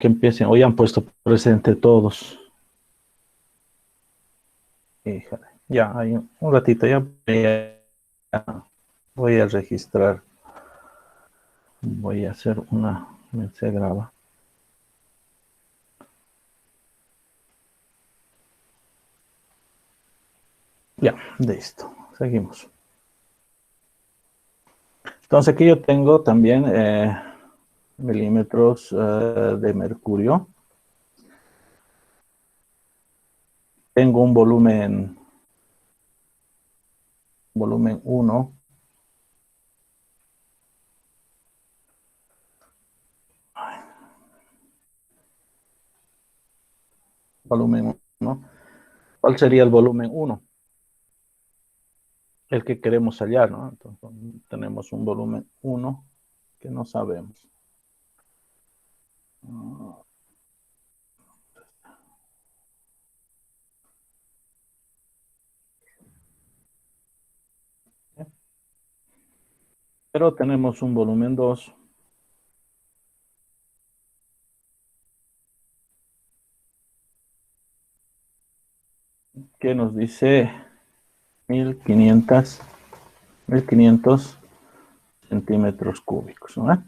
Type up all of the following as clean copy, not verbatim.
que empiecen, o ya han puesto presente todos. Híjole, ya, hay un ratito, ya voy a registrar, voy a hacer una, se graba. Ya, listo, seguimos. Entonces aquí yo tengo también milímetros de mercurio. Tengo un volumen 1. Volumen 1. ¿Cuál sería el volumen 1? El que queremos hallar, ¿no? Entonces tenemos un volumen 1 que no sabemos. Pero tenemos un volumen 2 que nos dice 1500, 1500 centímetros cúbicos, ¿no?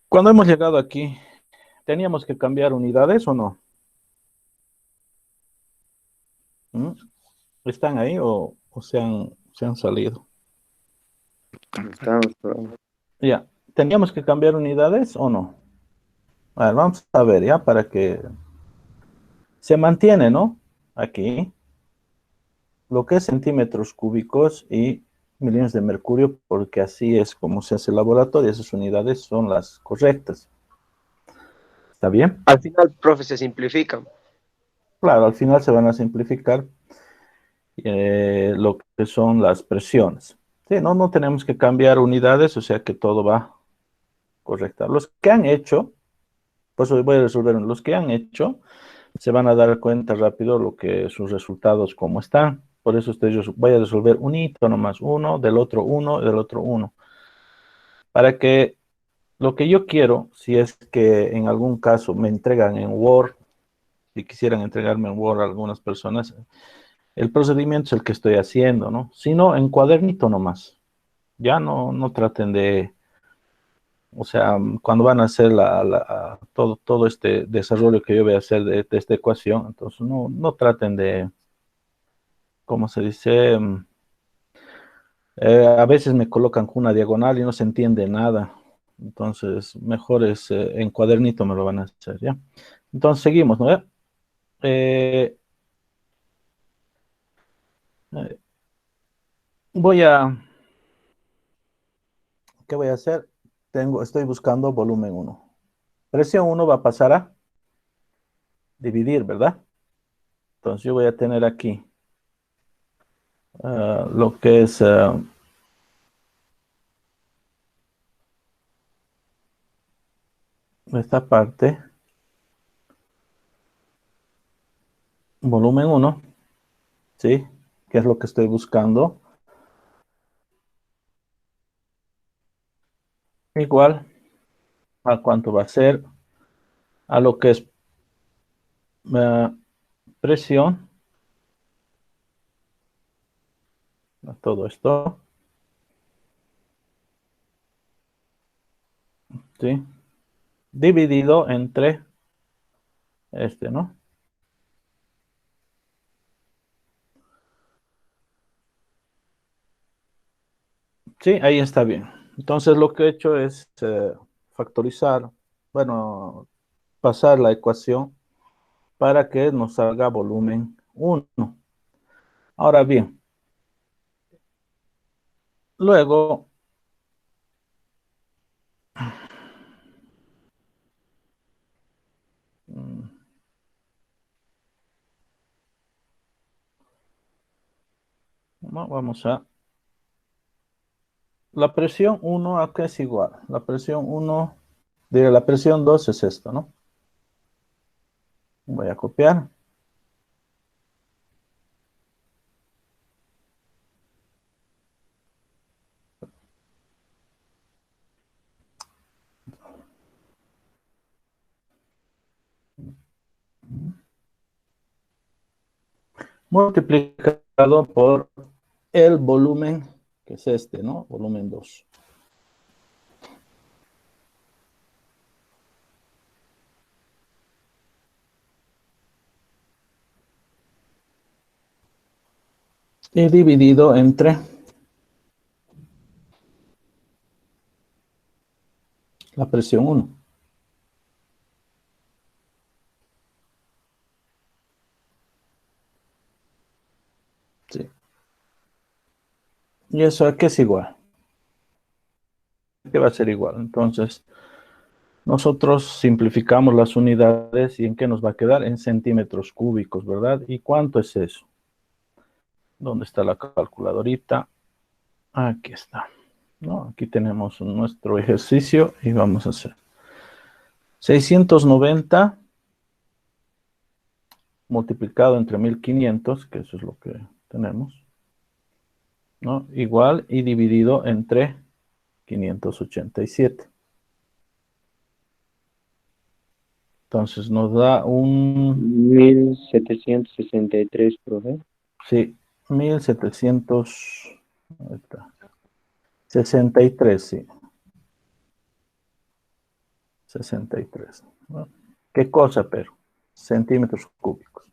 Cuando hemos llegado aquí, ¿teníamos que cambiar unidades o no? ¿Mm? ¿Están ahí o se han salido? Estamos, pero Ya, ¿teníamos que cambiar unidades o no? A ver, vamos a ver, ya, para que se mantiene, ¿no? Aquí, lo que es centímetros cúbicos y millones de mercurio, porque así es como se hace el laboratorio, esas unidades son las correctas. ¿Está bien? al final, profe, se simplifican. Claro, al final se van a simplificar lo que son las presiones. Sí, no, no tenemos que cambiar unidades, o sea que todo va correcto. Los que han hecho, pues hoy voy a resolver, los que han hecho, se van a dar cuenta rápido lo que sus resultados cómo están. Por eso yo voy a resolver un hito nomás, uno, del otro uno, para que lo que yo quiero, si es que en algún caso me entregan en Word, si quisieran entregarme en Word a algunas personas, el procedimiento es el que estoy haciendo, ¿no? Si no, en cuadernito nomás. Ya no traten de, o sea, cuando van a hacer todo este desarrollo que yo voy a hacer de esta ecuación, entonces no traten de, ¿cómo se dice? A veces me colocan con una diagonal y no se entiende nada. Entonces, mejor es en cuadernito me lo van a hacer, ¿ya? Entonces, seguimos, ¿no? Eh, eh, voy a, ¿qué voy a hacer? Estoy buscando volumen uno. Presión uno va a pasar a dividir, ¿verdad? Entonces, yo voy a tener aquí lo que es esta parte, volumen uno, ¿sí? Que es lo que estoy buscando. Igual a cuánto va a ser a lo que es eh, presión, a todo esto, ¿sí? Dividido entre este, ¿no? Sí, ahí está bien. Entonces lo que he hecho es factorizar, bueno, pasar la ecuación para que nos salga volumen uno. Ahora bien, luego mm, vamos a... La presión uno acá es igual. La presión uno, de la presión 2 es esto, ¿no? Voy a copiar. multiplicado por el volumen, que es este, ¿no? Volumen 2. Y dividido entre la presión 1. Sí. ¿Y eso a qué es igual? ¿Qué va a ser igual? Entonces, nosotros simplificamos las unidades y ¿en qué nos va a quedar? En centímetros cúbicos, ¿verdad? ¿Y cuánto es eso? ¿Dónde está la calculadorita? Aquí está. ¿No? Aquí tenemos nuestro ejercicio y vamos a hacer 690 multiplicado entre 1500, que eso es lo que tenemos, ¿no? Igual y dividido entre 587. Entonces nos da un... 1763, profe. Sí, 1763, sí. 63. ¿No? ¿Qué cosa, pero? Centímetros cúbicos.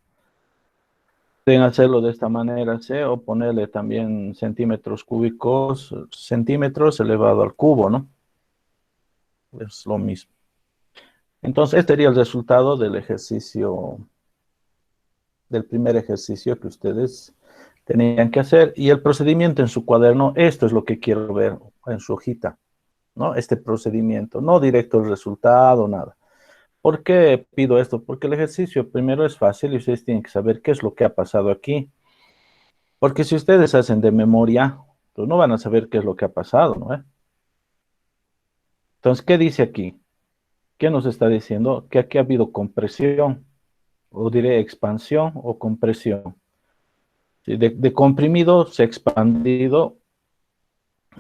Pueden hacerlo de esta manera, ¿sí? O ponerle también centímetros cúbicos, centímetros elevado al cubo, ¿no? Es lo mismo. Entonces, este sería el resultado del ejercicio, del primer ejercicio que ustedes tenían que hacer. Y el procedimiento en su cuaderno, esto es lo que quiero ver en su hojita, ¿no? Este procedimiento, no directo el resultado, nada. ¿Por qué pido esto? Porque el ejercicio primero es fácil y ustedes tienen que saber qué es lo que ha pasado aquí. Porque si ustedes hacen de memoria, pues no van a saber qué es lo que ha pasado, ¿no? Entonces, ¿qué dice aquí? ¿Qué nos está diciendo? Que aquí ha habido compresión, o diré expansión o compresión. ¿Sí? De comprimido se ha expandido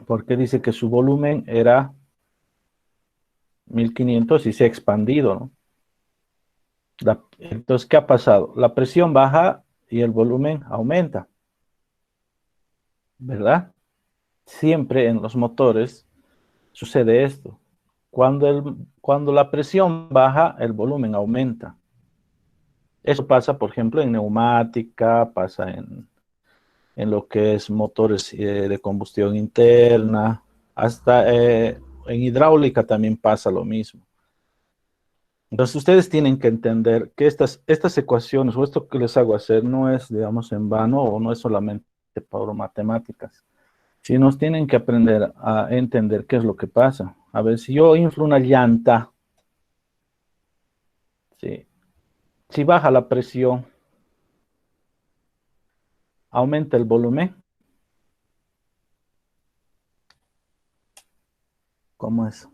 porque dice que su volumen era 1500 y se ha expandido, ¿no? Entonces, ¿qué ha pasado? La presión baja y el volumen aumenta, ¿verdad? Siempre en los motores sucede esto. Cuando la presión baja, el volumen aumenta. Eso pasa, por ejemplo, en neumática, pasa en lo que es motores de combustión interna, hasta en hidráulica también pasa lo mismo. Entonces ustedes tienen que entender que estas ecuaciones o esto que les hago hacer no es, digamos, en vano o no es solamente por matemáticas, sino tienen que aprender a entender qué es lo que pasa. A ver, si yo inflo una llanta, ¿sí? Si baja la presión, aumenta el volumen. ¿Cómo es?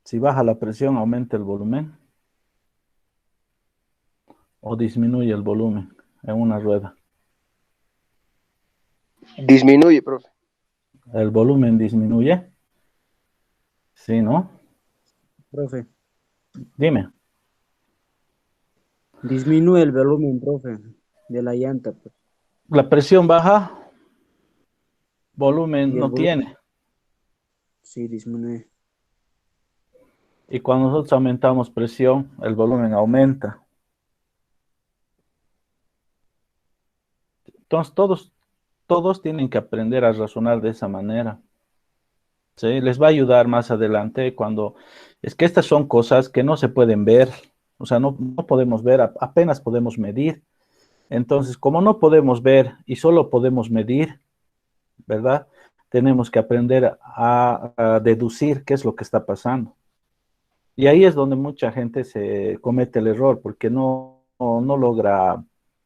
Si baja la presión, aumenta el volumen o disminuye el volumen en una rueda. Disminuye, profe. El volumen disminuye. Sí, ¿no? Profe, Dime. disminuye el volumen, profe, de la llanta, pues, La presión baja, volumen y el no volumen tiene. sí disminuye. Y cuando nosotros aumentamos presión, el volumen aumenta. Entonces, todos tienen que aprender a razonar de esa manera. ¿Sí? Les va a ayudar más adelante cuando... Es que estas son cosas que no se pueden ver. O sea, no podemos ver, apenas podemos medir. Entonces, como no podemos ver y solo podemos medir, ¿verdad? Tenemos que aprender a deducir qué es lo que está pasando. Y ahí es donde mucha gente se comete el error, porque no logra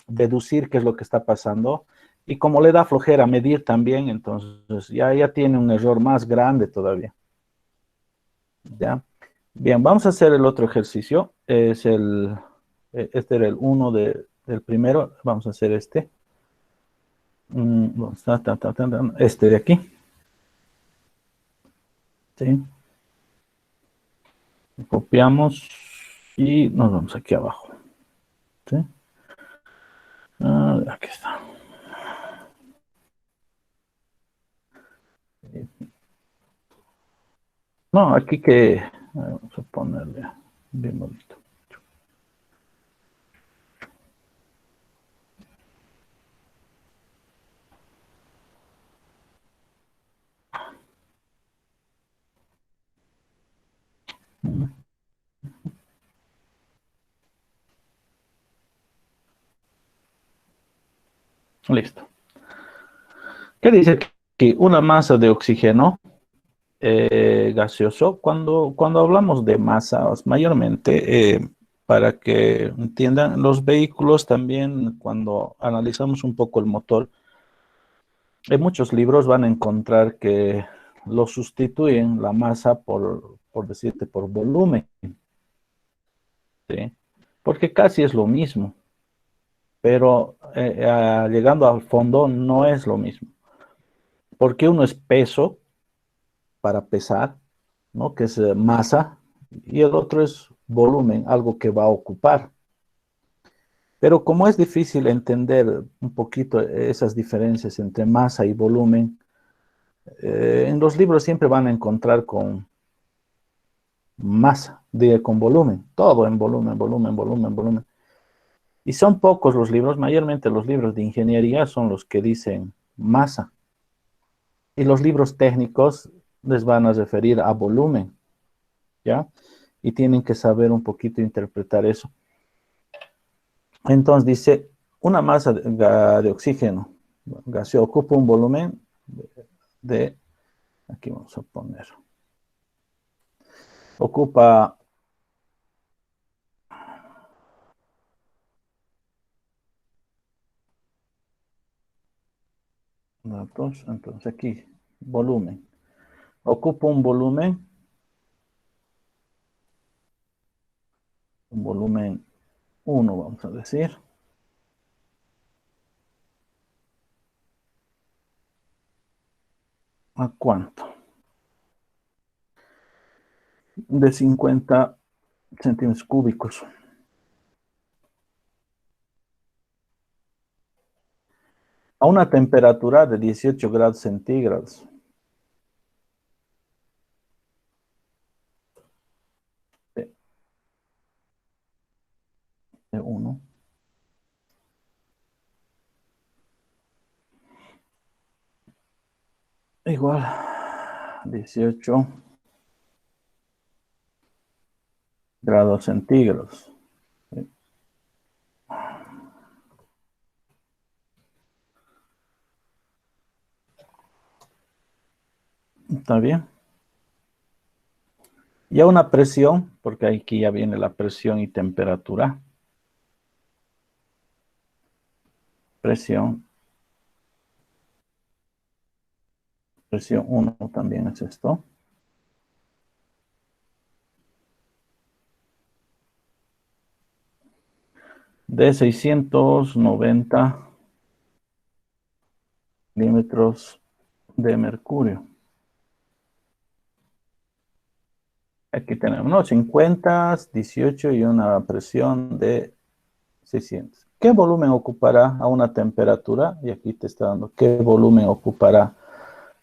deducir qué es lo que está pasando. Y como le da flojera medir también, entonces ya tiene un error más grande todavía. ¿Ya? Bien, vamos a hacer el otro ejercicio. Este era el uno del primero. Vamos a hacer este. Este de aquí. ¿Sí? Copiamos y nos vamos aquí abajo. ¿Sí? Aquí está. No, aquí que vamos a ponerle bien bonito. Listo. ¿Qué dice aquí? Una masa de oxígeno gaseoso. Cuando hablamos de masas, mayormente, para que entiendan, los vehículos también, cuando analizamos un poco el motor, en muchos libros van a encontrar que lo sustituyen la masa por decirte, por volumen, ¿sí? Porque casi es lo mismo, pero llegando al fondo no es lo mismo. Porque uno es peso para pesar, ¿no? Que es masa, y el otro es volumen, algo que va a ocupar. Pero como es difícil entender un poquito esas diferencias entre masa y volumen, en los libros siempre van a encontrar con masa, con volumen, todo en volumen, volumen, volumen, volumen. Y son pocos los libros, mayormente los libros de ingeniería son los que dicen masa. Y los libros técnicos les van a referir a volumen, ¿ya? Y tienen que saber un poquito interpretar eso. Entonces dice, una masa de oxígeno gaseoso ocupa un volumen de, aquí vamos a poner, ocupa datos, entonces aquí, volumen. Ocupa un volumen 1, vamos a decir. ¿A cuánto? De 50 centímetros cúbicos. A una temperatura de 18 grados centígrados. De 1. Igual, 18 grados centígrados. ¿Está bien? Y a una presión, porque aquí ya viene la presión y temperatura. Presión 1 también es esto. De 690 milímetros de mercurio. Aquí tenemos, ¿no? 50, 18 y una presión de 600. ¿Qué volumen ocupará a una temperatura? Y aquí te está dando, ¿qué volumen ocupará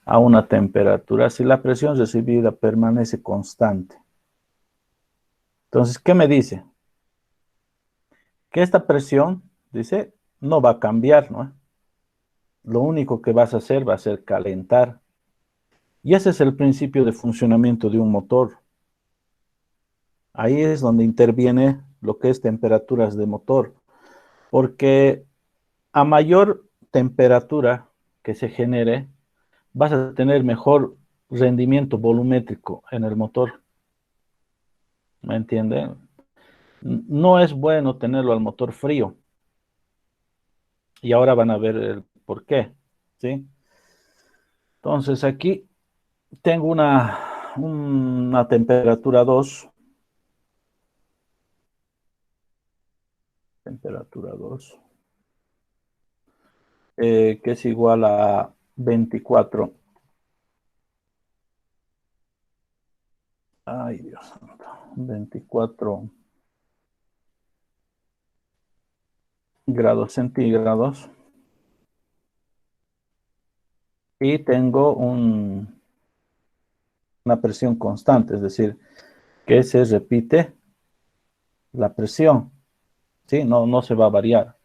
a una temperatura si la presión recibida permanece constante? Entonces, ¿qué me dice? Que esta presión, dice, no va a cambiar, ¿no? Lo único que vas a hacer va a ser calentar. Y ese es el principio de funcionamiento de un motor. Ahí es donde interviene lo que es temperaturas de motor, porque a mayor temperatura que se genere, vas a tener mejor rendimiento volumétrico en el motor. ¿Me entienden? No es bueno tenerlo al motor frío. Y ahora van a ver el por qué, ¿sí? Entonces aquí tengo una temperatura 2. Temperatura 2. Que es igual a 24 Ay, Dios santo. 24 grados centígrados. Y tengo una presión constante, es decir, que se repite la presión, ¿sí? No se va a variar.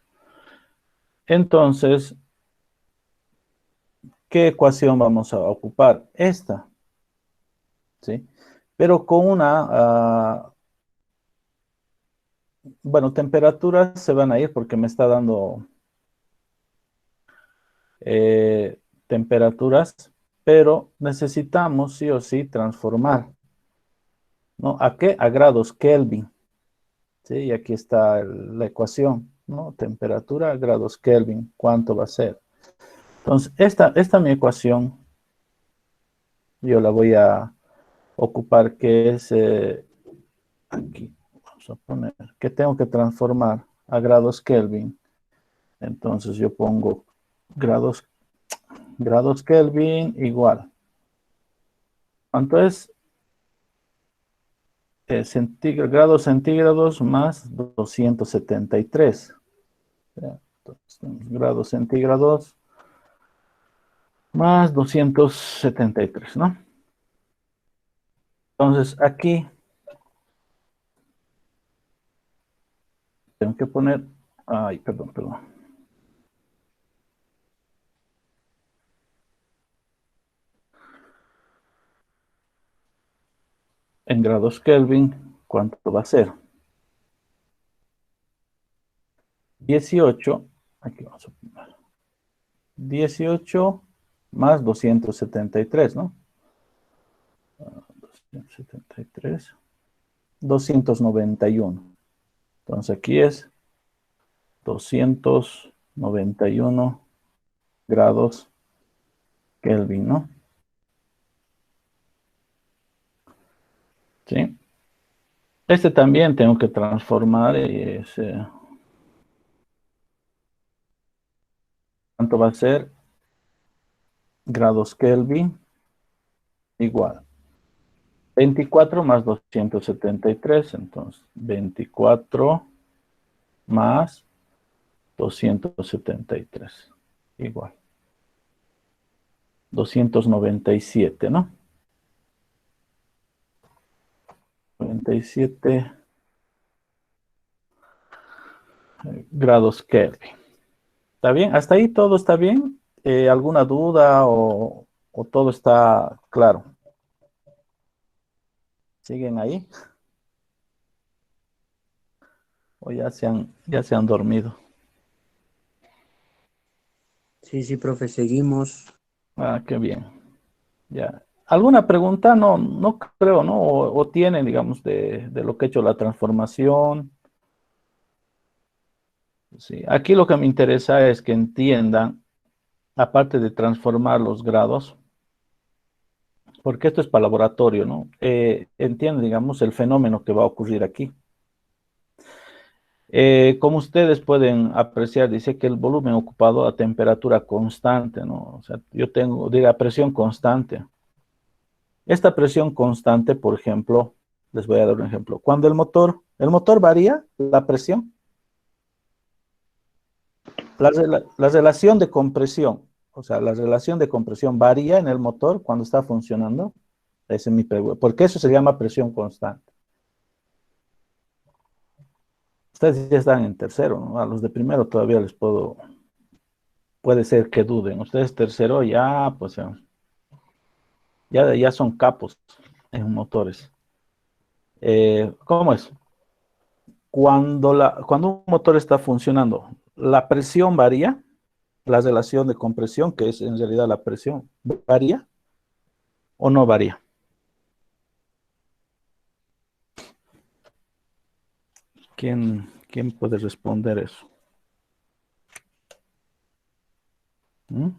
Entonces, ¿qué ecuación vamos a ocupar? Esta, ¿sí? Pero con bueno, temperaturas se van a ir porque me está dando temperaturas, pero necesitamos sí o sí transformar, ¿no? ¿A qué? A grados Kelvin, ¿sí? Y aquí está la ecuación, ¿no? Temperatura, grados Kelvin, ¿cuánto va a ser? Entonces, esta mi ecuación, yo la voy a ocupar, que es aquí, vamos a poner, que tengo que transformar a grados Kelvin. Entonces yo pongo grados Kelvin igual. Entonces, grados centígrados más 273. Entonces, grados centígrados más 273, ¿no? Entonces, aquí tengo que poner, ay, perdón. En grados Kelvin, ¿cuánto va a ser? 18, aquí vamos a poner, 18 más 273, ¿no? 273, 291. Entonces aquí es 291 grados Kelvin, ¿no? ¿Sí? Este también tengo que transformar y es, ¿cuánto va a ser? Grados Kelvin igual. 24 más 273, entonces 24 más 273 igual. 297, ¿no? 97 grados Kelvin. ¿Está bien? ¿Hasta ahí todo está bien? ¿Alguna duda o todo está claro? ¿Siguen ahí? ¿O ya se han dormido? Sí, profe, seguimos. Ah, qué bien. Ya. ¿Alguna pregunta? No creo, ¿no? O tienen, digamos, de lo que he hecho la transformación. Sí. Aquí lo que me interesa es que entiendan, aparte de transformar los grados, porque esto es para laboratorio, ¿no? Entienden, digamos, el fenómeno que va a ocurrir aquí. Como ustedes pueden apreciar, dice que el volumen ocupado a temperatura constante, ¿no? O sea, yo tengo, diga, presión constante. Esta presión constante, por ejemplo, les voy a dar un ejemplo. Cuando el motor varía, la presión, la relación de compresión, o sea, la relación de compresión varía en el motor cuando está funcionando. Esa es mi pregunta, porque eso se llama presión constante. Ustedes ya están en tercero, ¿no? A los de primero todavía puede ser que duden. Ustedes tercero ya, pues, ya son capos en motores. ¿Cómo es? Cuando un motor está funcionando, la presión varía, la relación de compresión, que es en realidad la presión, ¿varía o no varía? ¿Quién puede responder eso? ¿Mm?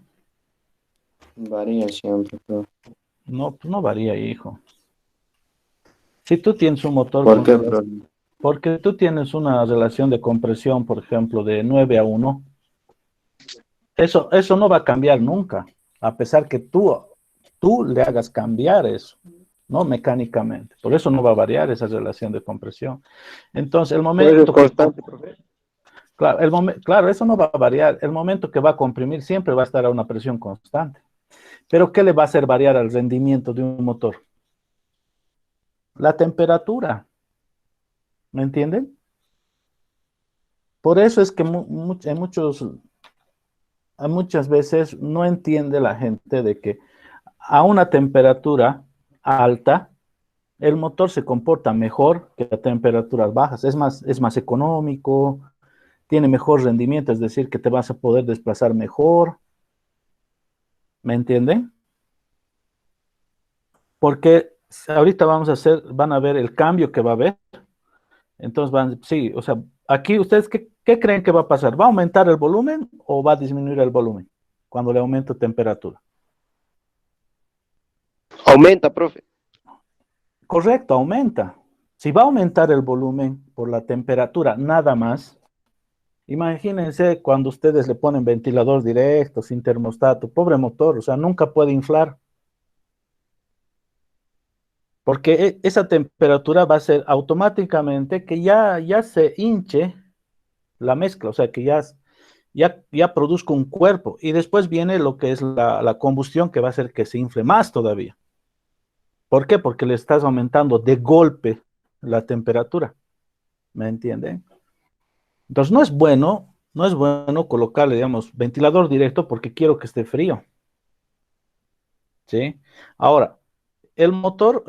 Varía siempre, profe. No, pues no varía, hijo. Si tú tienes un motor ¿Por qué, profe? porque tú tienes una relación de compresión, por ejemplo, de 9 a 1, eso no va a cambiar nunca, a pesar que tú le hagas cambiar eso. ¿no? Mecánicamente. Por eso no va a variar esa relación de compresión. Entonces, el Por eso es momento que... constante, profe. Claro, claro, eso no va a variar. El momento que va a comprimir siempre va a estar a una presión constante. Pero ¿qué le va a hacer variar al rendimiento de un motor? La temperatura, ¿me entienden? Por eso es que muchas veces no entiende la gente de que a una temperatura alta, el motor se comporta mejor que a temperaturas bajas. Es más económico, tiene mejor rendimiento, es decir, que te vas a poder desplazar mejor. ¿Me entienden? Porque ahorita van a ver el cambio que va a haber. Entonces sí, o sea, aquí ustedes, ¿qué creen que va a pasar? ¿Va a aumentar el volumen o va a disminuir el volumen cuando le aumento temperatura? Aumenta, profe. Correcto, aumenta. Si va a aumentar el volumen por la temperatura nada más, imagínense cuando ustedes le ponen ventilador directo, sin termostato, pobre motor, o sea, nunca puede inflar, porque esa temperatura va a ser automáticamente que ya se hinche la mezcla, o sea, que ya produzca un cuerpo, y después viene lo que es la combustión que va a hacer que se infle más todavía. ¿Por qué? Porque le estás aumentando de golpe la temperatura, ¿me entienden? Entonces no es bueno colocarle, digamos, ventilador directo porque quiero que esté frío, ¿sí? Ahora, el motor,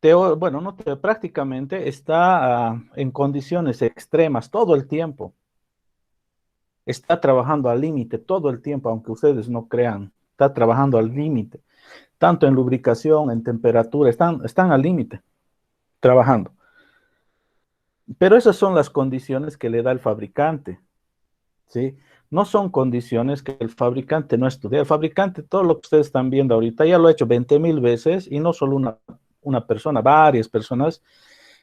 bueno, no prácticamente está en condiciones extremas todo el tiempo. Está trabajando al límite todo el tiempo, aunque ustedes no crean, está trabajando al límite, tanto en lubricación, en temperatura, están al límite, trabajando. Pero esas son las condiciones que le da el fabricante, ¿sí? No son condiciones que el fabricante no estudia. El fabricante, todo lo que ustedes están viendo ahorita, ya lo ha hecho 20,000 veces y no solo una persona, varias personas.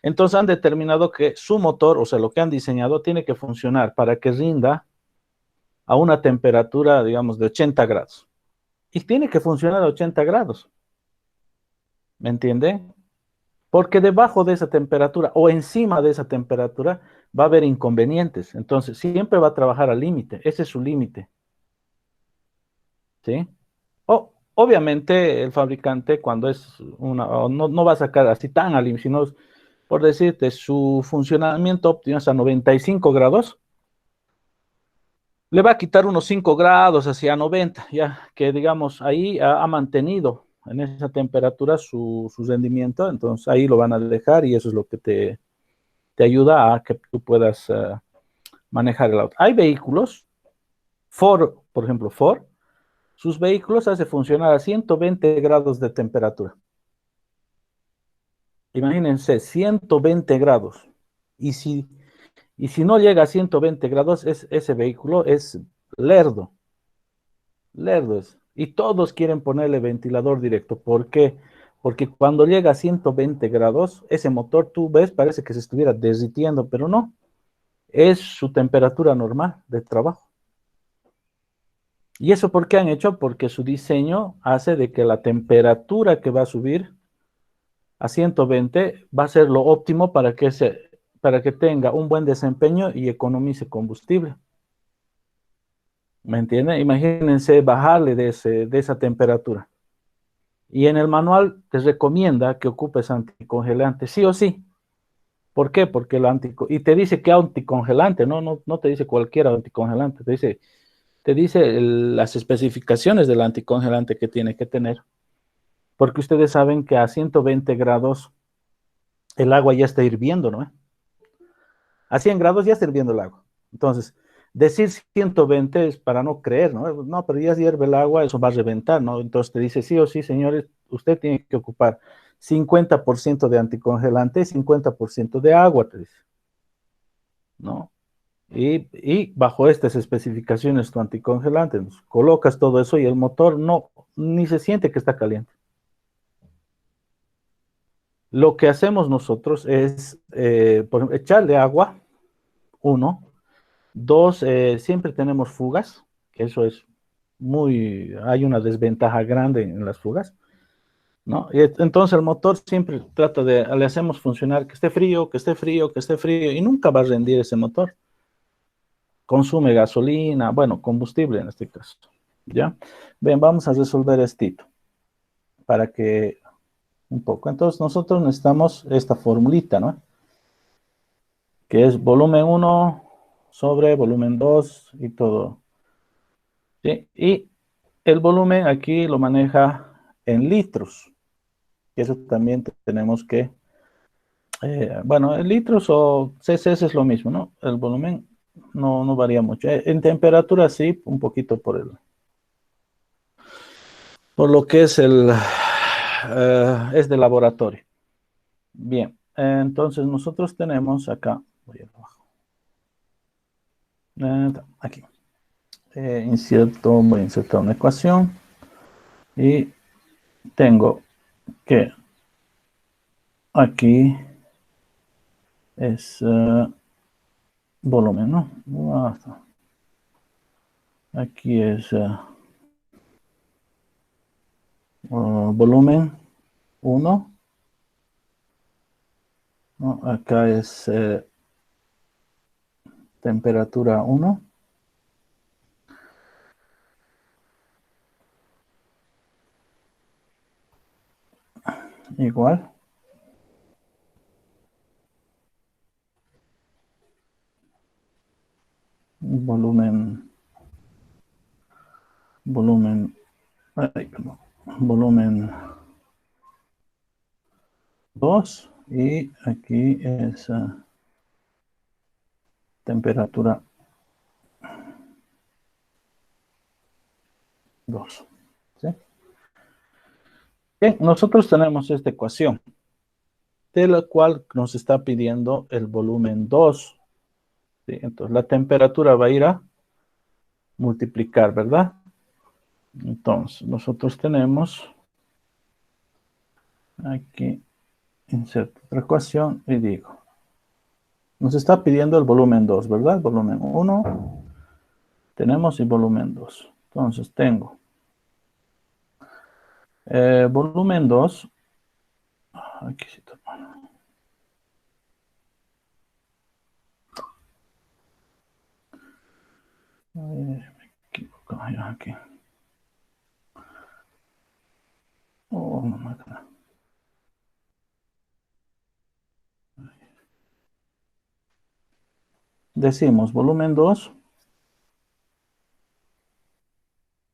Entonces han determinado que su motor, o sea, lo que han diseñado, tiene que funcionar para que rinda a una temperatura, digamos, de 80 grados. Y tiene que funcionar a 80 grados, ¿me entiende? Porque debajo de esa temperatura o encima de esa temperatura va a haber inconvenientes. Entonces, siempre va a trabajar al límite. Ese es su límite, ¿sí? Obviamente, el fabricante, cuando es no va a sacar así tan al límite, sino, por decirte, su funcionamiento óptimo es a 95 grados, le va a quitar unos 5 grados hacia 90, ya que digamos ahí ha mantenido en esa temperatura su rendimiento, entonces ahí lo van a dejar y eso es lo que te ayuda a que tú puedas manejar el auto. Hay vehículos, Ford, por ejemplo, Ford, sus vehículos hace funcionar a 120 grados de temperatura. Imagínense, 120 grados. Y si, y si no llega a 120 grados, ese vehículo es lerdo. Lerdos. Y todos quieren ponerle ventilador directo. ¿Por qué? Porque cuando llega a 120 grados, ese motor, tú ves, parece que se estuviera derritiendo, pero no. Es su temperatura normal de trabajo. ¿Y eso por qué han hecho? Porque su diseño hace de que la temperatura que va a subir a 120 va a ser lo óptimo para que tenga un buen desempeño y economice combustible. ¿Me entiende? Imagínense bajarle de esa temperatura. Y en el manual te recomienda que ocupes anticongelante, sí o sí. ¿Por qué? Porque y te dice que anticongelante, no te dice cualquier anticongelante, te dice las especificaciones del anticongelante que tiene que tener. Porque ustedes saben que a 120 grados el agua ya está hirviendo, ¿no? A 100 grados ya está hirviendo el agua. Entonces, decir 120 es para no creer, ¿no? No, pero ya hierve el agua, eso va a reventar, ¿no? Entonces te dice, sí o sí, señores, usted tiene que ocupar 50% de anticongelante y 50% de agua, te dice, ¿no? Y bajo estas especificaciones tu anticongelante, pues, colocas todo eso y el motor ni se siente que está caliente. Lo que hacemos nosotros es, por ejemplo, echarle agua, uno. Dos, siempre tenemos fugas, que eso hay una desventaja grande en las fugas. ¿no? Y entonces el motor siempre trata de, le hacemos funcionar que esté frío, que esté frío, que esté frío, y nunca va a rendir ese motor. Consume gasolina, bueno, combustible en este caso, ¿ya? Ven, vamos a resolver esto para que un poco. Entonces nosotros necesitamos esta formulita, ¿no? Que es volumen 1 sobre volumen 2 y todo. ¿Sí? Y el volumen aquí lo maneja en litros. Y eso también tenemos que, bueno, en litros o cc es lo mismo, ¿no? El volumen no varía mucho. En temperatura sí, un poquito por lo que es de laboratorio. Bien, entonces nosotros tenemos acá, voy abajo, aquí, voy a insertar una ecuación y tengo que aquí es volumen, ¿no? Aquí es volumen 1, ¿no? Acá es temperatura 1, igual. Volumen, volumen, ay, perdón, volumen 2 y aquí es temperatura 2. ¿Sí? Bien, nosotros tenemos esta ecuación, de la cual nos está pidiendo el volumen 2. ¿Sí? Entonces la temperatura va a ir a multiplicar, ¿verdad? Entonces nosotros tenemos aquí, inserto otra ecuación y digo, nos está pidiendo el volumen 2, ¿verdad? Volumen 1 tenemos y volumen 2. Entonces tengo volumen 2. Aquí sí, me equivoco, aquí. Oh, no, decimos volumen 2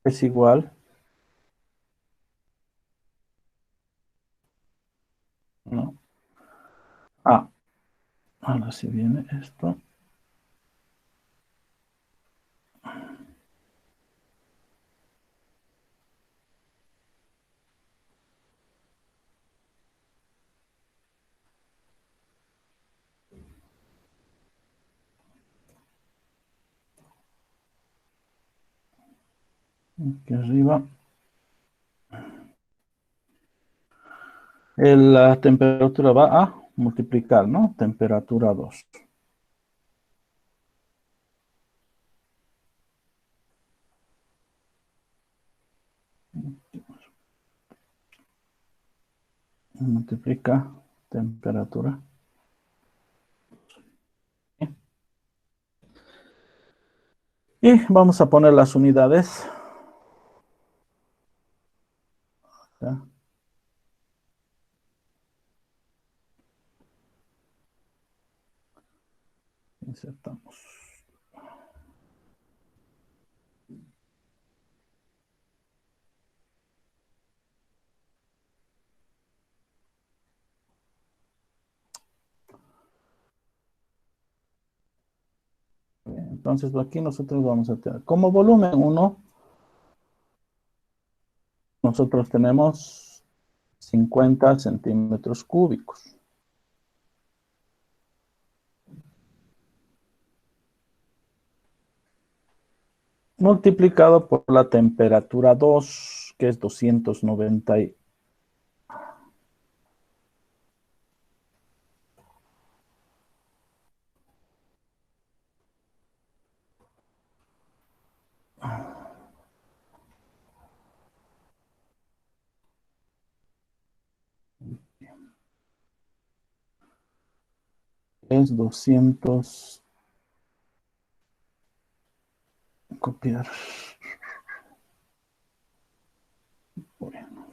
es igual, ¿no? Ahora sí viene esto. Aquí arriba. La temperatura va a multiplicar, ¿no? Temperatura 2. Multiplica temperatura. Y vamos a poner las unidades. ¿Ya? Insertamos. Bien, entonces aquí nosotros vamos a tener, como volumen 1, nosotros tenemos 50 centímetros cúbicos. Multiplicado por la temperatura 2, que es 290. Es 200. Copiar. Bueno,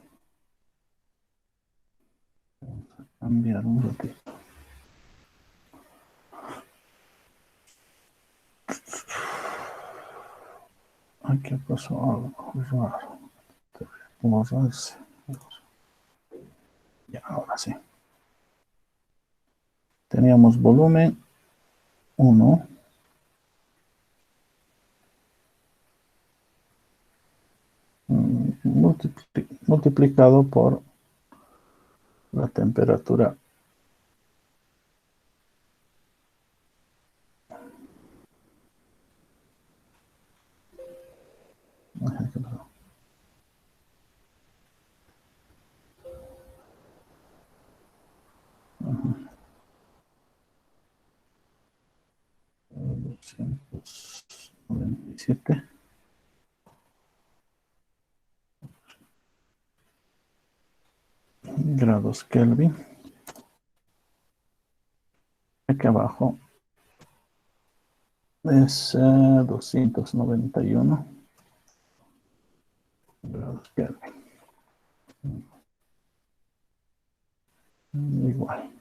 cambiar un ratito. Aquí pasó algo raro. Borrarse. Ya, ahora sí. Teníamos volumen 1. Multiplicado por la temperatura. Ajá, ¿qué pasó? Ajá. 297 grados Kelvin. Aquí abajo es 291 grados Kelvin. Igual.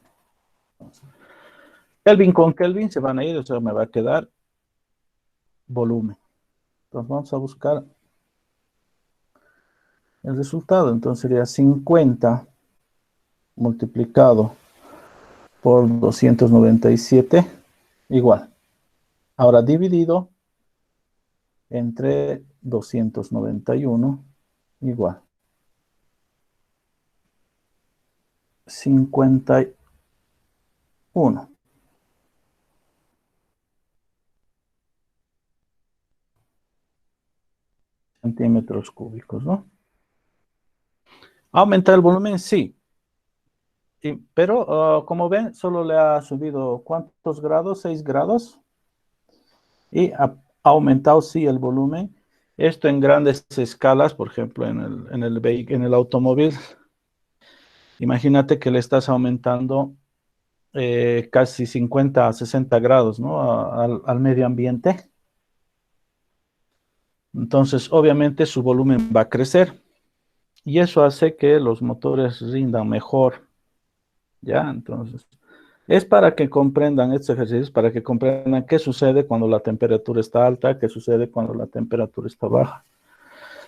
Kelvin con Kelvin se van a ir, o sea, me va a quedar volumen. Entonces vamos a buscar el resultado. Entonces sería 50 multiplicado por 297 igual. Ahora dividido entre 291 igual. 51 centímetros cúbicos, ¿no? ¿Aumenta el volumen? Sí. Pero como ven, solo le ha subido ¿cuántos grados? 6 grados. Y ha aumentado, sí, el volumen. Esto en grandes escalas, por ejemplo, en el automóvil. Imagínate que le estás aumentando casi 50 a 60 grados, ¿no? Al medio ambiente. Entonces, obviamente, su volumen va a crecer. Y eso hace que los motores rindan mejor. ¿Ya? Entonces, es para que comprendan estos ejercicios, para que comprendan qué sucede cuando la temperatura está alta, qué sucede cuando la temperatura está baja.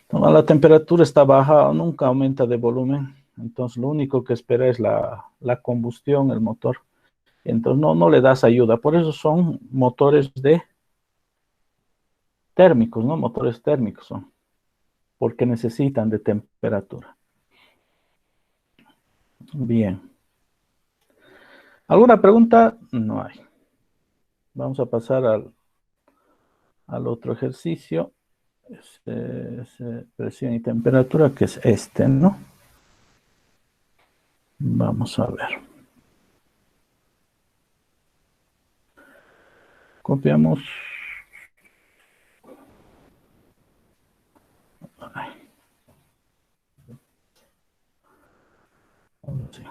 Cuando la temperatura está baja, nunca aumenta de volumen. Entonces, lo único que espera es la combustión, el motor. Entonces, no le das ayuda. Por eso son motores térmicos, ¿no? Motores térmicos son, porque necesitan de temperatura. Bien. ¿Alguna pregunta? No hay. Vamos a pasar al otro ejercicio. Presión y temperatura, que es este, ¿no? Vamos a ver. Copiamos. Ay. Ahora sí.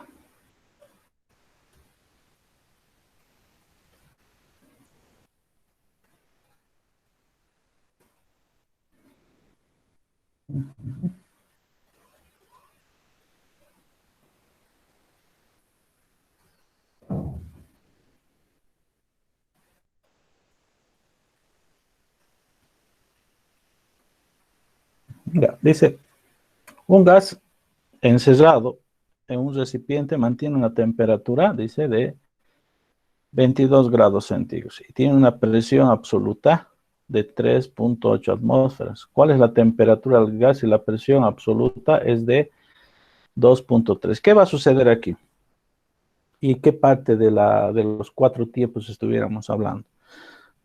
Mira, dice, un gas encerrado en un recipiente mantiene una temperatura, dice, de 22 grados centígrados y tiene una presión absoluta de 3.8 atmósferas. ¿Cuál es la temperatura del gas? Y la presión absoluta es de 2.3. ¿Qué va a suceder aquí? ¿Y qué parte de los 4 tiempos estuviéramos hablando?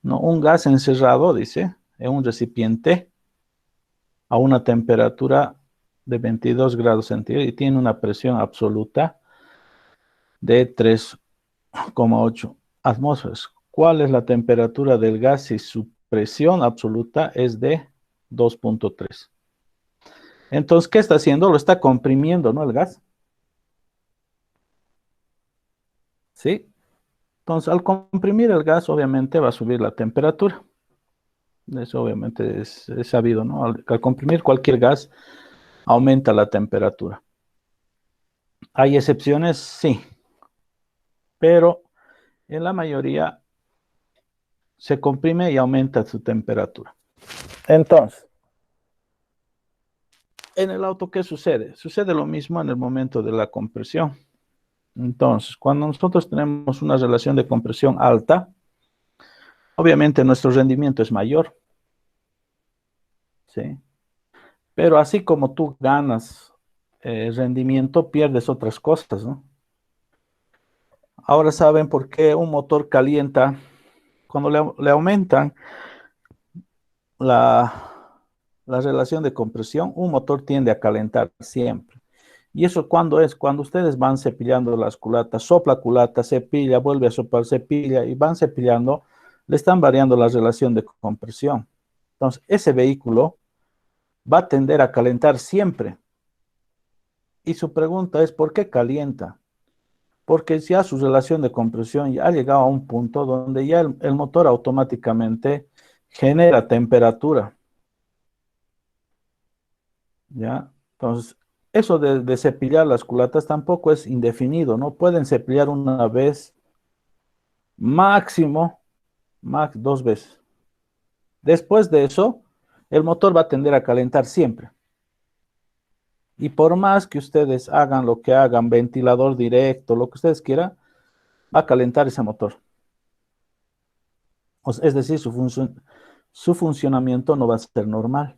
No, un gas encerrado, dice, en un recipiente a una temperatura de 22 grados centígrados y tiene una presión absoluta de 3,8 atmósferas. ¿Cuál es la temperatura del gas si su presión absoluta es de 2.3? Entonces, ¿qué está haciendo? Lo está comprimiendo, ¿no? El gas. ¿sí? Entonces, al comprimir el gas, obviamente va a subir la temperatura. Eso obviamente es sabido, ¿no? Al comprimir cualquier gas, aumenta la temperatura. ¿Hay excepciones? Sí, pero en la mayoría se comprime y aumenta su temperatura. Entonces, en el auto, ¿qué sucede? Sucede lo mismo en el momento de la compresión. Entonces, cuando nosotros tenemos una relación de compresión alta, obviamente nuestro rendimiento es mayor, ¿sí? Pero así como tú ganas rendimiento, pierdes otras cosas, ¿no? Ahora saben por qué un motor calienta. Cuando le aumentan la relación de compresión, un motor tiende a calentar siempre. ¿Y eso cuando es? Cuando ustedes van cepillando las culatas, sopla culata, cepilla, vuelve a soplar, cepilla y van cepillando, le están variando la relación de compresión. Entonces, ese vehículo va a tender a calentar siempre. Y su pregunta es, ¿por qué calienta? Porque ya su relación de compresión ya ha llegado a un punto donde ya el motor automáticamente genera temperatura, ¿ya? Entonces, eso de cepillar las culatas tampoco es indefinido, ¿no? Pueden cepillar una vez, máximo, max dos veces. Después de eso, el motor va a tender a calentar siempre. Y por más que ustedes hagan lo que hagan, ventilador directo, lo que ustedes quieran, va a calentar ese motor. Es decir, su funcionamiento no va a ser normal.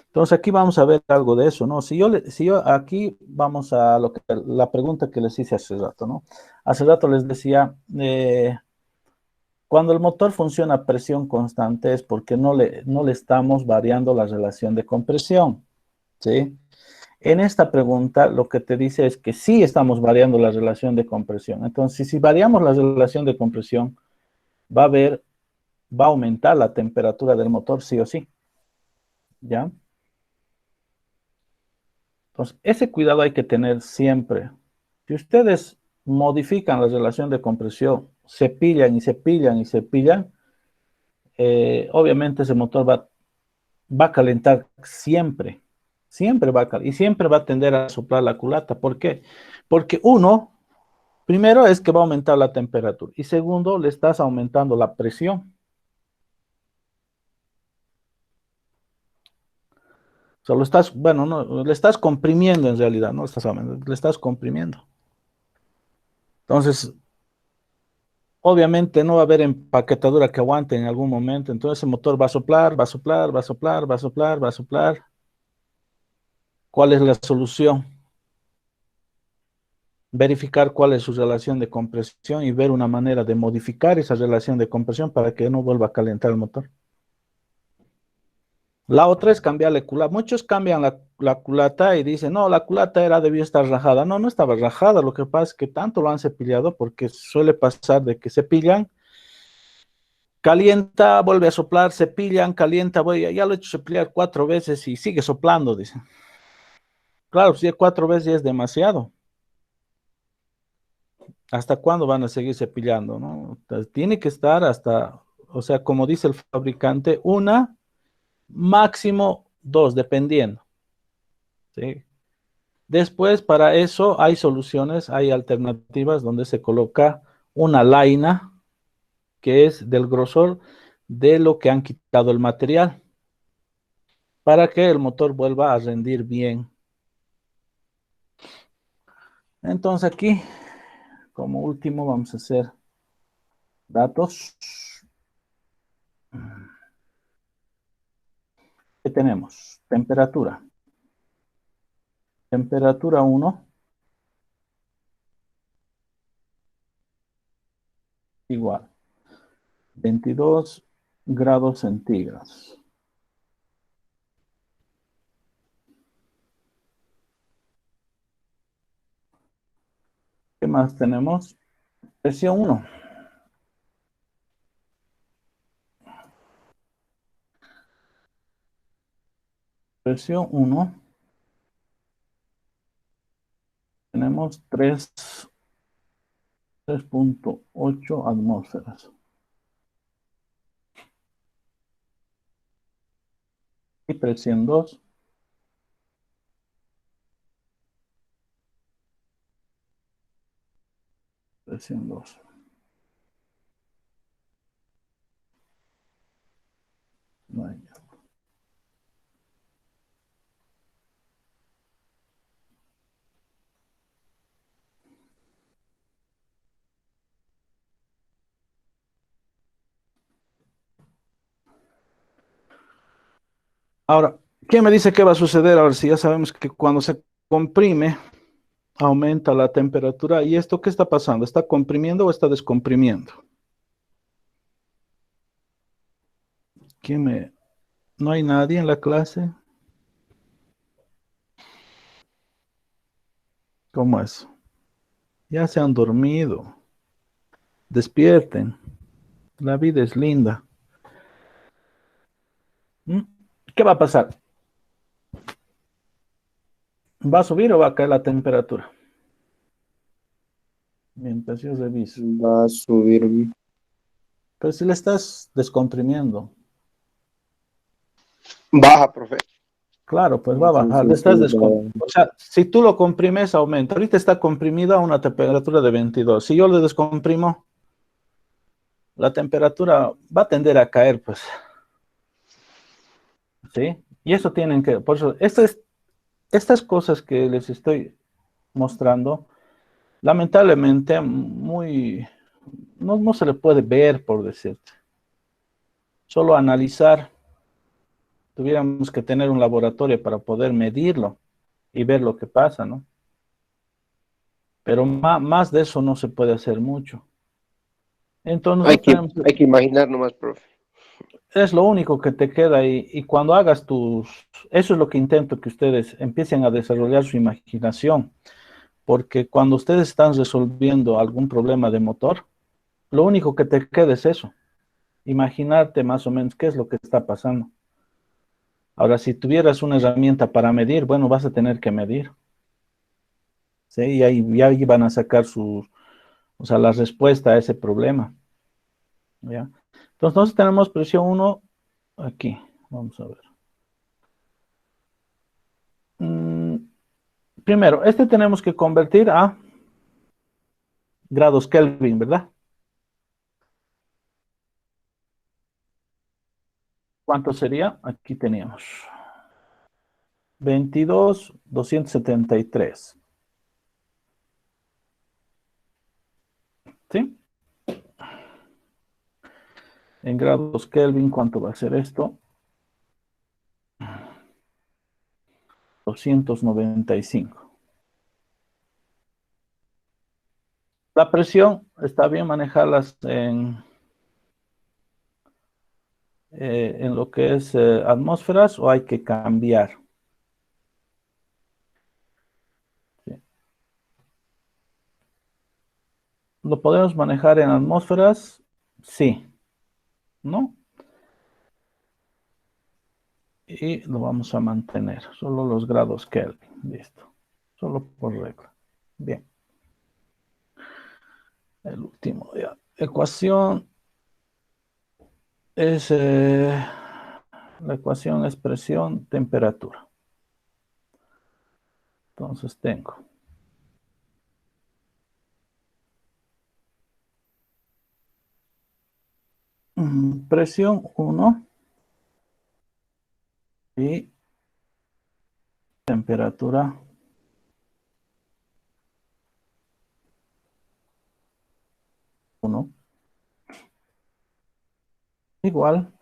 Entonces aquí vamos a ver algo de eso, ¿no? Si yo aquí vamos a la pregunta que les hice hace rato, ¿no? Hace rato les decía, cuando el motor funciona a presión constante es porque no le estamos variando la relación de compresión, ¿sí? En esta pregunta lo que te dice es que sí estamos variando la relación de compresión. Entonces, si variamos la relación de compresión, va a haber, va a aumentar la temperatura del motor sí o sí, ¿ya? Entonces, ese cuidado hay que tener siempre. Si ustedes modifican la relación de compresión, cepillan y cepillan y cepillan, obviamente ese motor va a calentar siempre, siempre va a calentar y siempre va a tender a soplar la culata. ¿Por qué? Porque uno, primero es que va a aumentar la temperatura y segundo, le estás aumentando la presión. O sea, bueno, no, le estás comprimiendo en realidad, no estás aumentando, le estás comprimiendo. Entonces, obviamente no va a haber empaquetadura que aguante en algún momento, entonces el motor va a soplar, va a soplar, va a soplar, va a soplar, va a soplar. ¿Cuál es la solución? Verificar cuál es su relación de compresión y ver una manera de modificar esa relación de compresión para que no vuelva a calentar el motor. La otra es cambiarle culata. Muchos cambian la culata y dicen, no, la culata debió estar rajada. No, no estaba rajada. Lo que pasa es que tanto lo han cepillado porque suele pasar de que cepillan, calienta, vuelve a soplar, cepillan, calienta, ya lo he hecho cepillar 4 veces y sigue soplando, dicen. Claro, si 4 veces ya es demasiado. ¿Hasta cuándo van a seguir cepillando, no? Entonces, tiene que estar hasta, o sea, como dice el fabricante, una, máximo dos, dependiendo, ¿sí? Después, para eso hay soluciones, hay alternativas donde se coloca una laina que es del grosor de lo que han quitado el material para que el motor vuelva a rendir bien. Entonces aquí, como último, vamos a hacer datos. ¿Qué tenemos? Temperatura. Temperatura 1 igual 22 grados centígrados. ¿Qué más tenemos? Presión 1. Presión 1. Tenemos 3 3.8 atmósferas. Y presión 2. Presión 2. Vaya. Ahora, ¿qué me dice qué va a suceder? Ahora, si ya sabemos que cuando se comprime, aumenta la temperatura. ¿Y esto qué está pasando? ¿Está comprimiendo o está descomprimiendo? ¿Quién me... ¿No hay nadie en la clase? ¿Cómo es? Ya se han dormido. Despierten. La vida es linda. ¿Mm? ¿Qué va a pasar? ¿Va a subir o va a caer la temperatura? Mientras yo reviso. Va a subir. Pero si le estás descomprimiendo, Baja, profe. claro, pues va a Sí, bajar. sí, Le sí, estás va. O sea, si tú lo comprimes, aumenta. Ahorita está comprimido a una temperatura de 22. Si yo le descomprimo, la temperatura va a tender a caer, pues. ¿Sí? Y eso tienen que, por eso, estas cosas que les estoy mostrando, lamentablemente, no se le puede ver, por decirte. Solo analizar, tuviéramos que tener un laboratorio para poder medirlo y ver lo que pasa, ¿no? Pero más de eso no se puede hacer mucho. Entonces Hay nosotros que, tenemos, hay que imaginar nomás, profe. es lo único que te queda y cuando hagas eso es lo que intento que ustedes empiecen a desarrollar su imaginación, porque cuando ustedes están resolviendo algún problema de motor, lo único que te queda es eso, imaginarte más o menos qué es lo que está pasando. Ahora, si tuvieras una herramienta para medir, bueno, vas a tener que medir, ¿sí? Y ahí van a sacar o sea, la respuesta a ese problema, ¿ya? Entonces tenemos presión 1 aquí, vamos a ver. Primero, tenemos que convertir a grados Kelvin, ¿verdad? ¿Cuánto sería? Aquí teníamos 22.273. ¿Sí? En grados Kelvin, ¿cuánto va a ser esto? 295. La presión, ¿está bien manejarlas en lo que es atmósferas o hay que cambiar? ¿Sí? ¿Lo podemos manejar en atmósferas? Sí. ¿No? Y lo vamos a mantener, solo los grados Kelvin, listo, solo por regla. Bien, el último ya. Ecuación es, la ecuación es presión, temperatura. Entonces tengo presión 1 y temperatura 1 igual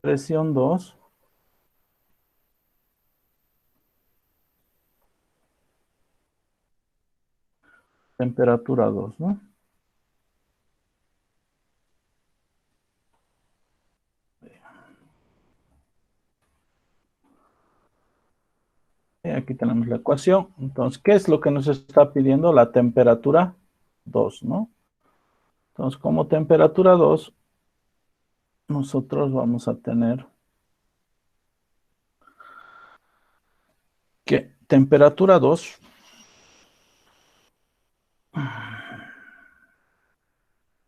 presión 2 temperatura 2, ¿no? Y aquí tenemos la ecuación. Entonces, ¿qué es lo que nos está pidiendo? La temperatura 2, ¿no? Entonces, como temperatura 2, nosotros vamos a tener que temperatura 2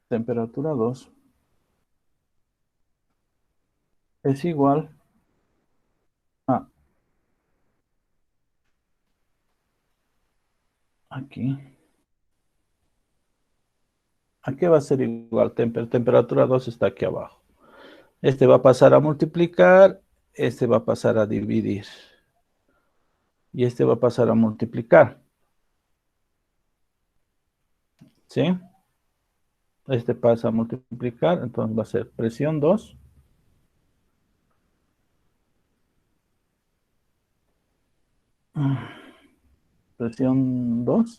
temperatura 2 es igual a aquí. ¿A qué va a ser igual? Temperatura 2 está aquí abajo. Este va a pasar a multiplicar, este va a pasar a dividir. Y este va a pasar a multiplicar. ¿Sí? Este pasa a multiplicar, entonces va a ser presión 2. Presión 2.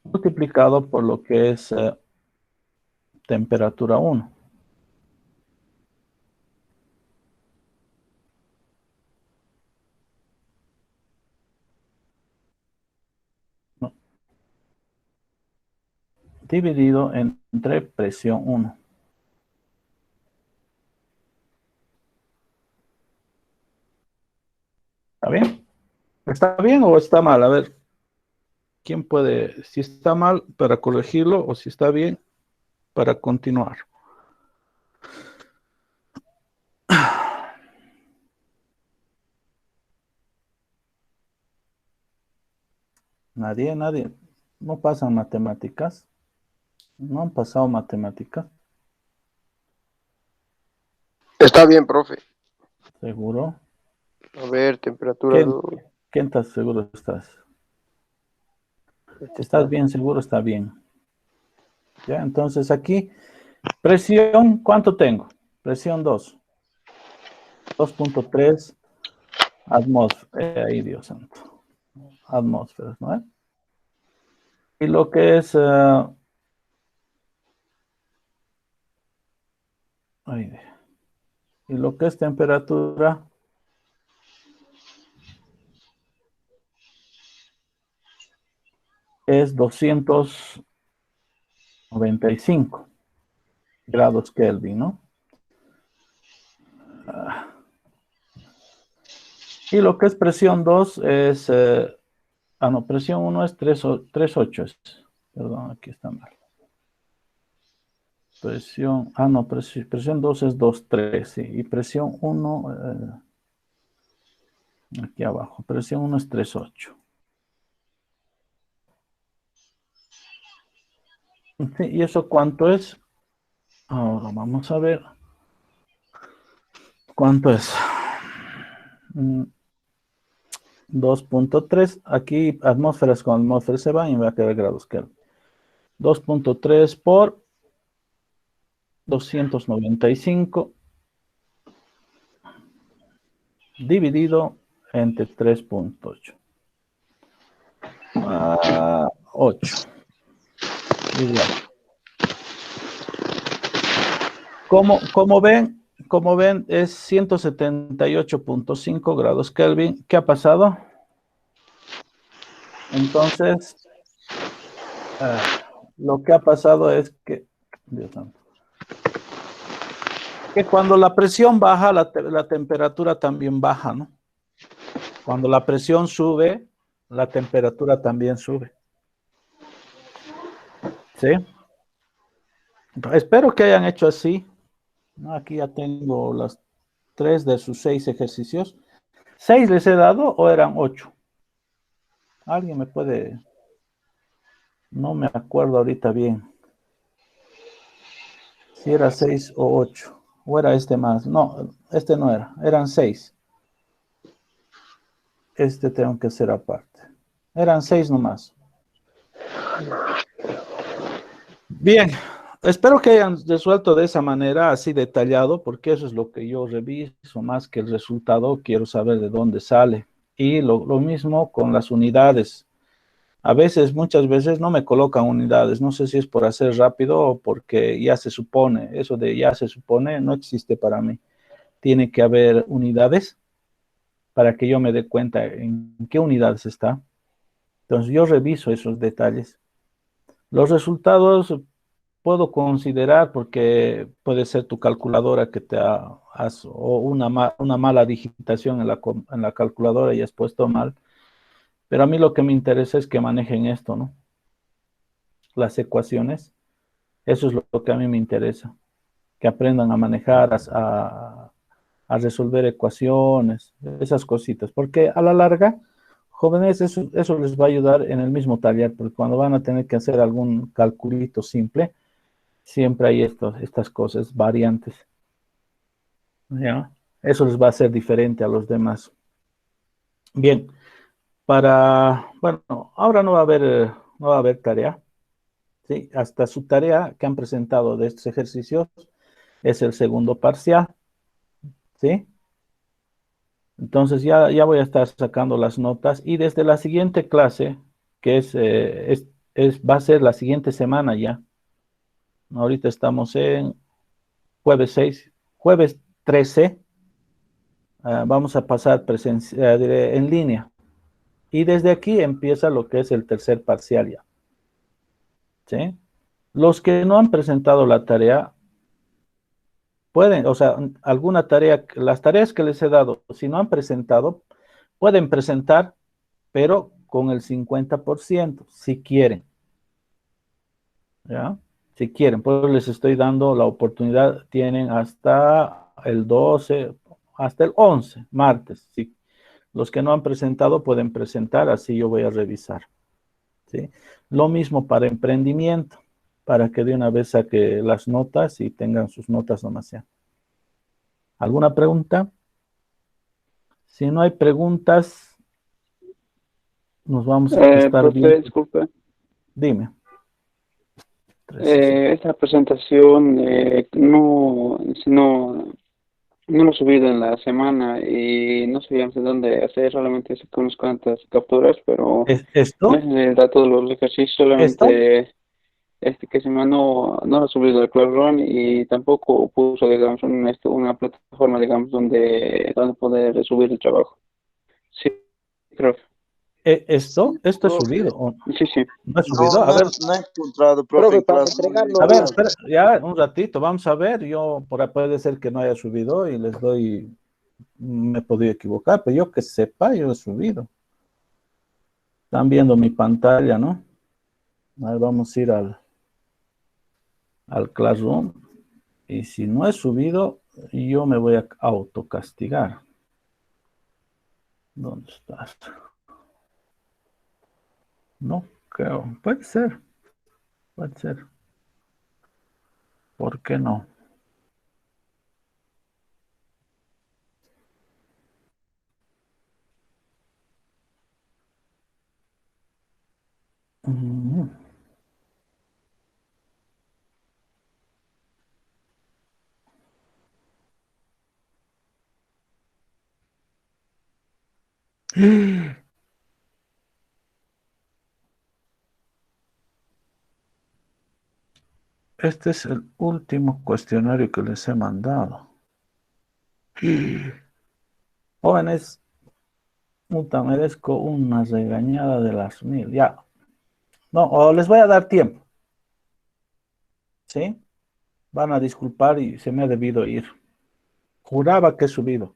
Multiplicado por lo que es temperatura 1. ¿No? Dividido entre presión 1. ¿Está bien? ¿Está bien o está mal? A ver, ¿quién puede? Si está mal, para corregirlo, o si está bien, para continuar. Nadie. No pasan matemáticas. No han pasado matemáticas. Está bien, profe. ¿Seguro? A ver, temperatura ¿Quién, 2. quién estás seguro estás? Si estás bien seguro, está bien. Ya, entonces aquí, presión, ¿cuánto tengo? Presión 2. 2.3 atmósferas. Ay, Dios santo. Atmósferas, ¿no es? Y lo que es... y lo que es temperatura... es 295 grados Kelvin, ¿no? Y lo que es presión 2 es... no, presión 1 es 3.8. Perdón, aquí está mal. Presión, no, presión 2 es 2.3, sí. Y presión 1, aquí abajo, presión 1 es 3.8. Sí, ¿y eso cuánto es? Ahora vamos a ver. ¿Cuánto es? 2.3. Aquí atmósferas con atmósferas se van y va a quedar grados Kelvin. 2.3 por 295 dividido entre 3.8. 8. Igual. Como ven, es 178.5 grados Kelvin. ¿Qué ha pasado? Entonces, lo que ha pasado es que, Dios santo, que cuando la presión baja, la temperatura también baja, ¿no? Cuando la presión sube, la temperatura también sube. ¿Sí? Espero que hayan hecho así. ¿No? Aquí ya tengo las 3 de sus 6 ejercicios. ¿6 les he dado o eran 8? ¿Alguien me puede...? No me acuerdo ahorita bien. Si era 6 o 8. ¿O era este más? No, este no era. Eran 6. Este tengo que hacer aparte. Eran 6 nomás. Bien. Espero que hayan resuelto de esa manera, así detallado, porque eso es lo que yo reviso, más que el resultado, quiero saber de dónde sale. Y lo mismo con las unidades. A veces, muchas veces no me colocan unidades, no sé si es por hacer rápido o porque ya se supone, eso de ya se supone no existe para mí. Tiene que haber unidades para que yo me dé cuenta en qué unidades está. Entonces yo reviso esos detalles. Los resultados puedo considerar porque puede ser tu calculadora que o una mala digitación en la calculadora y has puesto mal. Pero a mí lo que me interesa es que manejen esto, ¿no? Las ecuaciones. Eso es lo que a mí me interesa. Que aprendan a manejar, a resolver ecuaciones, esas cositas. Porque a la larga, jóvenes, eso les va a ayudar en el mismo taller, porque cuando van a tener que hacer algún calculito simple, siempre hay estas cosas, variantes. ¿Ya? Eso les va a hacer diferente a los demás. Bien, bueno, ahora no va a haber tarea. ¿Sí? Hasta su tarea que han presentado de estos ejercicios es el segundo parcial. ¿Sí? Entonces ya voy a estar sacando las notas y desde la siguiente clase, que va a ser la siguiente semana ya. Ahorita estamos en jueves 13, vamos a pasar en línea. Y desde aquí empieza lo que es el tercer parcial ya. ¿Sí? Los que no han presentado la tarea, pueden, o sea, alguna tarea, las tareas que les he dado, si no han presentado, pueden presentar, pero con el 50%, si quieren. ¿Ya? Si quieren, pues les estoy dando la oportunidad, tienen hasta el 12, hasta el 11, martes. ¿Sí? Los que no han presentado pueden presentar, así yo voy a revisar. ¿Sí? Lo mismo para emprendimiento, para que de una vez saque las notas y tengan sus notas nomás ya. ¿Alguna pregunta? Si no hay preguntas, nos vamos a estar Profe, viendo. disculpe. Dime. 360. Esta presentación no lo he subido en la semana y no sabíamos de dónde hacer, solamente saqué unas cuantas capturas, pero no ¿Esto? es el dato de los ejercicios, ¿Esto? solamente que se me no lo he subido al Classroom y tampoco puso, digamos, una plataforma, digamos, donde poder subir el trabajo. Sí, profe. ¿Esto es Profe, subido o Sí, sí. no es no, subido? A ver, no he encontrado, profe, Profe, en para Classroom. entregarlo a ver, nomás. espera, ya un ratito, vamos a ver. Puede ser que no haya subido y me he podido equivocar, pero yo que sepa, yo he subido. Están viendo mi pantalla, ¿no? A ver, vamos a ir al Classroom. Y si no he subido, yo me voy a autocastigar. ¿Dónde estás? No creo. Puede ser. Puede ser. ¿Por qué no? Mm. Este es el último cuestionario que les he mandado. Jóvenes, puta, merezco una regañada de las mil. Ya. No, o les voy a dar tiempo. ¿Sí? Van a disculpar y se me ha debido ir. Juraba que he subido.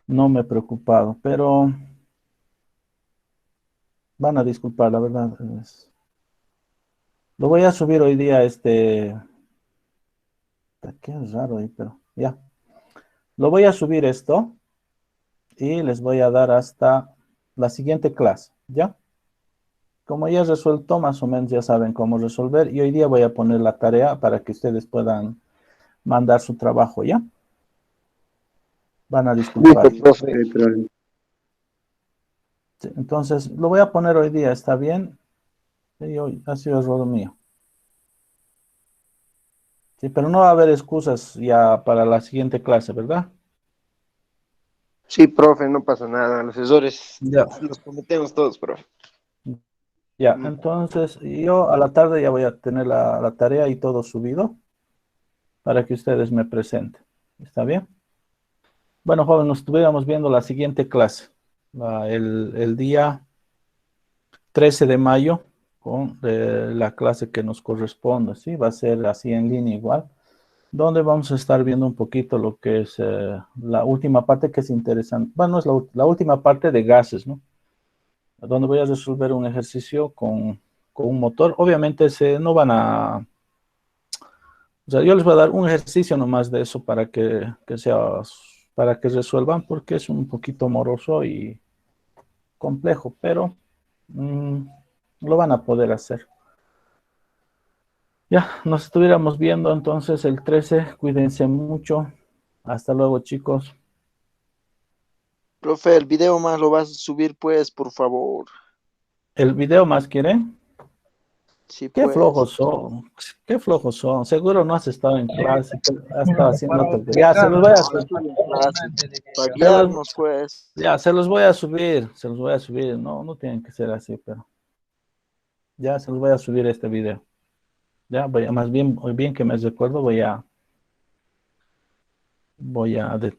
No me he preocupado, pero van a disculpar, la verdad. Lo voy a subir hoy día, qué raro ahí, pero ya. Lo voy a subir esto y les voy a dar hasta la siguiente clase, ¿ya? Como ya he resuelto, más o menos ya saben cómo resolver y hoy día voy a poner la tarea para que ustedes puedan mandar su trabajo, ¿ya? Van a disculpar. Listo, profe. Sí, entonces, lo voy a poner hoy día, ¿está bien? Sí, hoy ha sido error mío. Sí, pero no va a haber excusas ya para la siguiente clase, ¿verdad? Sí, profe, no pasa nada. Los errores Ya. los cometemos todos, profe. Ya, entonces yo a la tarde ya voy a tener la tarea y todo subido para que ustedes me presenten. ¿Está bien? Bueno, joven, nos estuviéramos viendo la siguiente clase, el día 13 de mayo, de la clase que nos corresponde, ¿sí? Va a ser así en línea igual, donde vamos a estar viendo un poquito lo que es la última parte que es interesante. Bueno, es la última parte de gases, ¿no? Donde voy a resolver un ejercicio con un motor. Obviamente no van a... O sea, yo les voy a dar un ejercicio nomás de eso para que resuelvan, porque es un poquito moroso y complejo, pero lo van a poder hacer. Ya, nos estuviéramos viendo entonces el 13. Cuídense mucho. Hasta luego, chicos. Profe, el video más lo vas a subir, pues, por favor. ¿El video más quieren? Sí, Qué pues. flojos son. Qué flojos son. Seguro no has estado en clase. Has estado haciendo otra cosa. Ya, se los voy a subir. Para guiarnos, pues. Ya, se los voy a subir. Se los voy a subir. No, no tienen que ser así, pero ya se los voy a subir este video. Ya, más bien, hoy bien que me recuerdo, voy a detener.